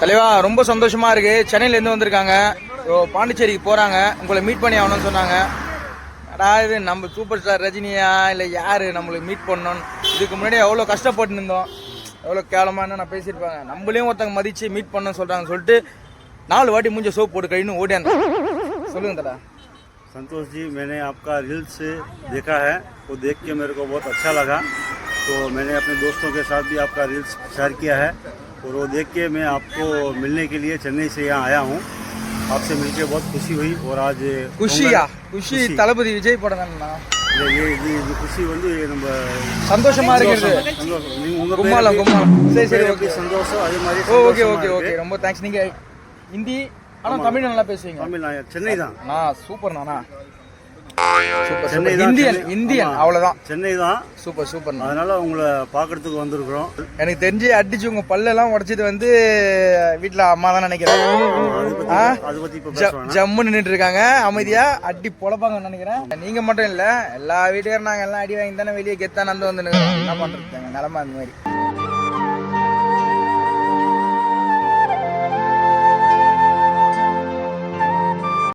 தலைவா ரொம்ப சந்தோஷமா இருக்கு. சென்னையில இருந்து வந்திருக்காங்க, பாண்டிச்சேரிக்கு போறாங்க. உங்களை மீட் பண்ணி ஆகணும்னு சொன்னாங்க. அதாவது நம்ம சூப்பர் ஸ்டார் ரஜினியா இல்லை யாரு நம்மளுக்கு மீட் பண்ணணும். இதுக்கு முன்னாடி எவ்வளோ கஷ்டப்பட்டு இருந்தோம், எவ்வளோ கேவலமான நான் பேசியிருப்பாங்க. நம்மளையும் ஒருத்தங்க மதிச்சு மீட் பண்ண சொல்றாங்கன்னு சொல்லிட்டு 4 வாட்டி மூஞ்ச சோப் போட்டு கழின்னு ஓடியாங்க. சொல்லுங்க தடா. संतोष जी, मैंने आपका रील्स देखा है, वो देख के मेरे को बहुत अच्छा लगा। तो मैंने अपने दोस्तों के साथ भी आपका रील्स शेयर किया है और वो देख के मैं आपको मिलने के लिए चेन्नई से यहाँ आया हूँ। आपसे मिलके बहुत खुशी हुई और आज खुशी தளபதி விஜய் படம் தானே. ये खुशी வந்து நம்ம சந்தோஷமா இருக்குது. கும்மாளம் சரி சரி ஓகே சந்தோஷம் அதே மாதிரி. ஓகே ஓகே ஓகே ரொம்ப தேங்க்ஸ். நீங்க ஹிந்தி ஆனா தமிழ் நல்லா பேசுவீங்க. தமிழ் சென்னை தான். சூப்பர் நானா. இந்தியன் அவ்வளவுதான். சென்னை தான். Super super. அதனால உங்களை பாக்குறதுக்கு வந்திருக்கிறோம். எனக்கு தெரிஞ்சு அடிச்சு உங்க பல்லெல்லாம் உடைச்சிட்டு வந்து வீட்டுல அம்மா தான் நினைக்கிறேன். ஜம்மு நின்றுட்டு இருக்காங்க அமைதியா, அடி பொழப்பாங்கன்னு நினைக்கிறேன். நீங்க மட்டும் இல்ல, எல்லா வீட்டுக்காரும் நாங்க எல்லாம் அடி வாங்கி தானே வெளியே கெத்தா நந்து வந்து என்ன பண்றது நிலமா அந்த மாதிரி.